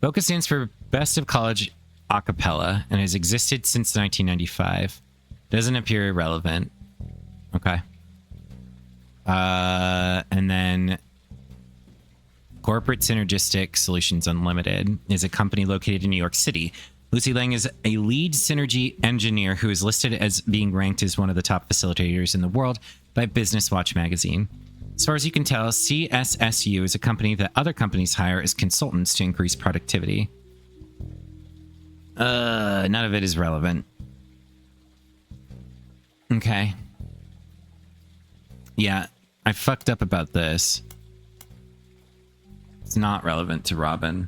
BOCA stands for Best of College A Cappella and has existed since 1995. Doesn't appear relevant. Okay. And then Corporate Synergistic Solutions Unlimited is a company located in New York City. Lucy Lang is a lead synergy engineer who is listed as being ranked as one of the top facilitators in the world by Business Watch magazine. As far as you can tell, CSSU is a company that other companies hire as consultants to increase productivity. None of it is relevant. Okay. Yeah, I fucked up about this. It's not relevant to Robin.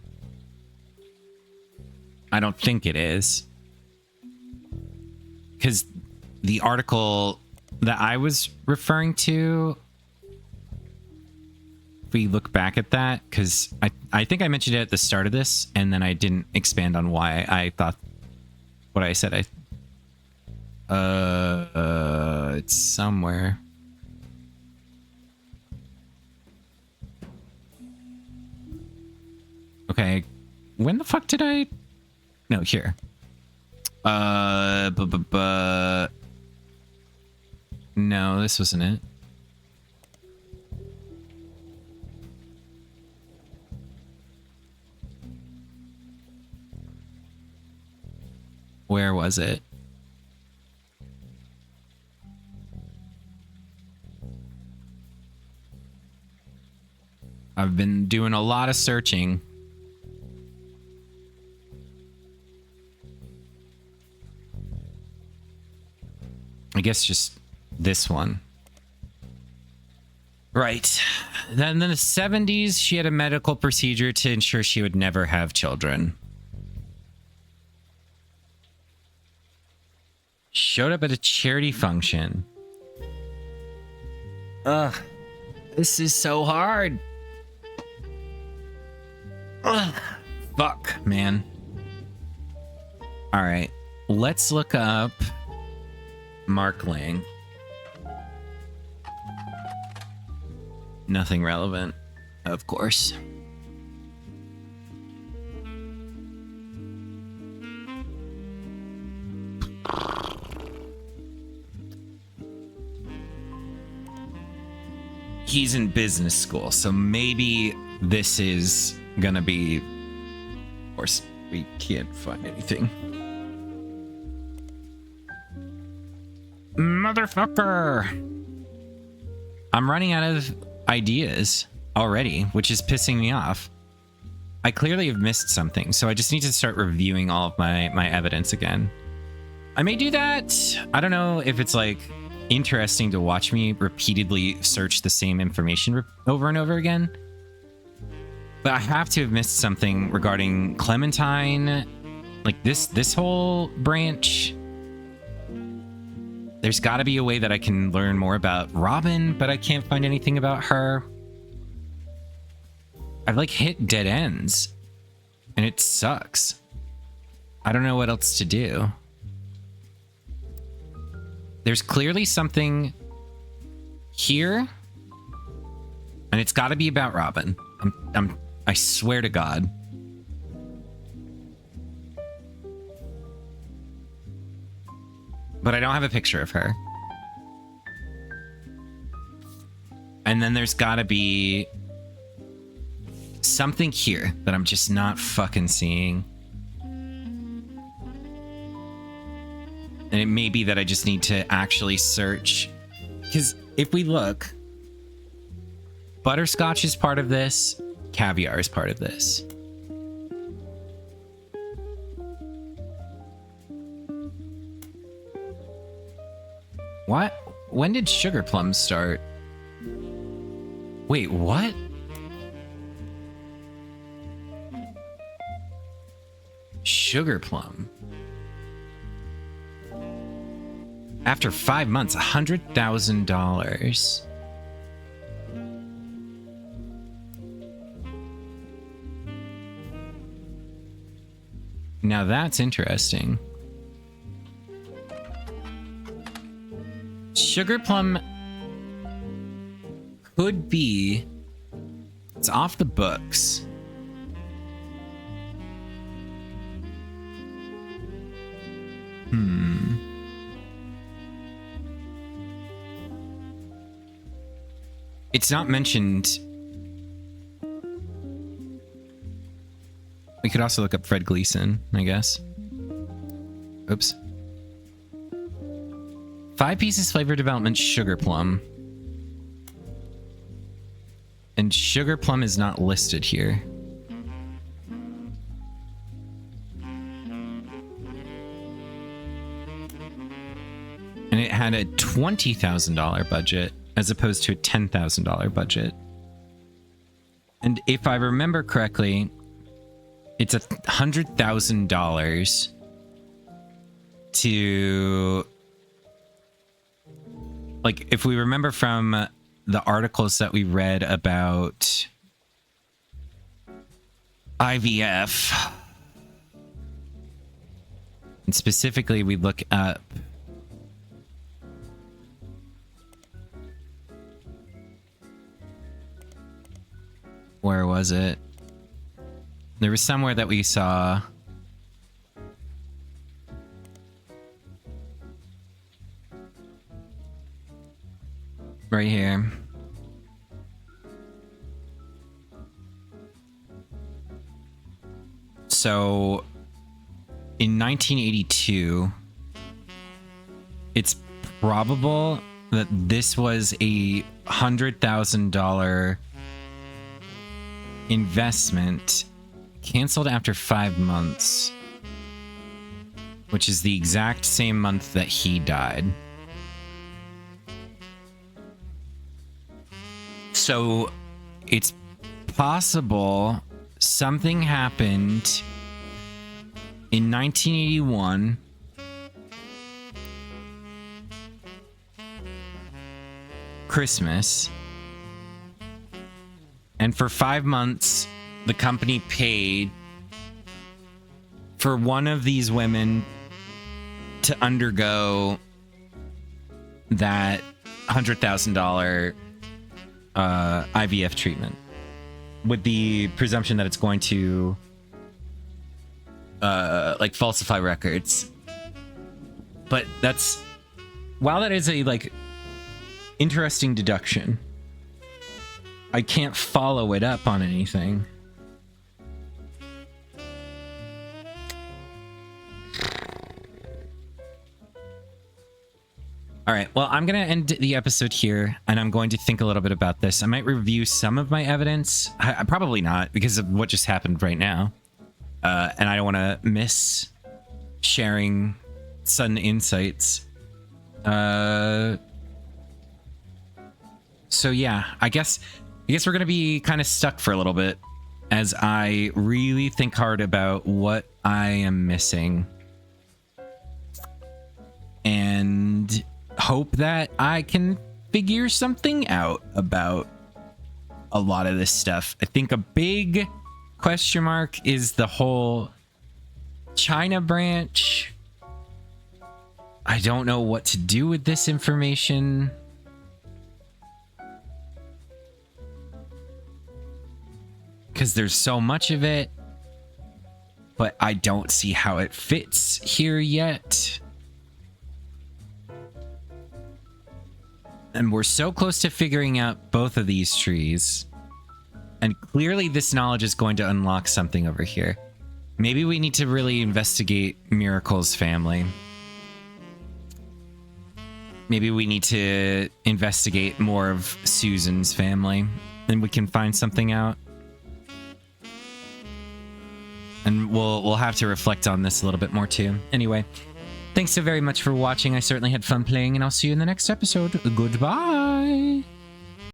I don't think it is. Because the article that I was referring to, if we look back at that, because I think I mentioned it at the start of this, and then I didn't expand on why I thought what I said. It's somewhere. Okay, when the fuck did I... No, here. No, this wasn't it. Where was it? I've been doing a lot of searching. I guess just this one. Right. Then in the 70s, she had a medical procedure to ensure she would never have children. Showed up at a charity function. Ugh. This is so hard. Ugh. Fuck, man. All right. Let's look up Mark Lang. Nothing relevant, of course. He's in business school, so maybe this is gonna be... Of course, we can't find anything. Motherfucker! I'm running out of ideas already, which is pissing me off. I clearly have missed something, so I just need to start reviewing all of my evidence again. I may do that. I don't know if it's like interesting to watch me repeatedly search the same information over and over again, but I have to have missed something regarding Clementine, like this whole branch. There's got to be a way that I can learn more about Robin, but I can't find anything about her. I've like hit dead ends. And it sucks. I don't know what else to do. There's clearly something here. And it's got to be about Robin. I swear to God. But I don't have a picture of her. And then there's got to be something here that I'm just not fucking seeing. And it may be that I just need to actually search. Because if we look, butterscotch is part of this. Caviar is part of this. What? When did sugar plums start? Wait, what? Sugar plum. After 5 months, $100,000. Now that's interesting. Sugar plum could be... It's off the books. It's not mentioned. We could also look up Fred Gleason, I guess. Oops. 5 pieces flavor development sugar plum. And sugar plum is not listed here. And it had a $20,000 budget as opposed to a $10,000 budget. And if I remember correctly, it's $100,000 to... Like, if we remember from the articles that we read about IVF, and specifically we look up where was it? There was somewhere that we saw right here. So in 1982, it's probable that this was a $100,000 investment canceled after 5 months, which is the exact same month that he died. So it's possible something happened in 1981 Christmas, and for 5 months the company paid for one of these women to undergo that $100,000 IVF treatment, with the presumption that it's going to like falsify records. But that's, while that is a like interesting deduction, I can't follow it up on anything. All right, well, I'm going to end the episode here, and I'm going to think a little bit about this. I might review some of my evidence. Probably not, because of what just happened right now. And I don't want to miss sharing sudden insights. So yeah, I guess we're going to be kind of stuck for a little bit as I really think hard about what I am missing. And hope that I can figure something out about a lot of this stuff. I think a big question mark is the whole China branch. I don't know what to do with this information. Because there's so much of it. But I don't see how it fits here yet. And we're so close to figuring out both of these trees. And clearly this knowledge is going to unlock something over here. Maybe we need to really investigate Miracle's family. Maybe we need to investigate more of Susan's family. And we can find something out. And we'll have to reflect on this a little bit more too. Anyway, thanks so very much for watching. I certainly had fun playing, and I'll see you in the next episode. Goodbye!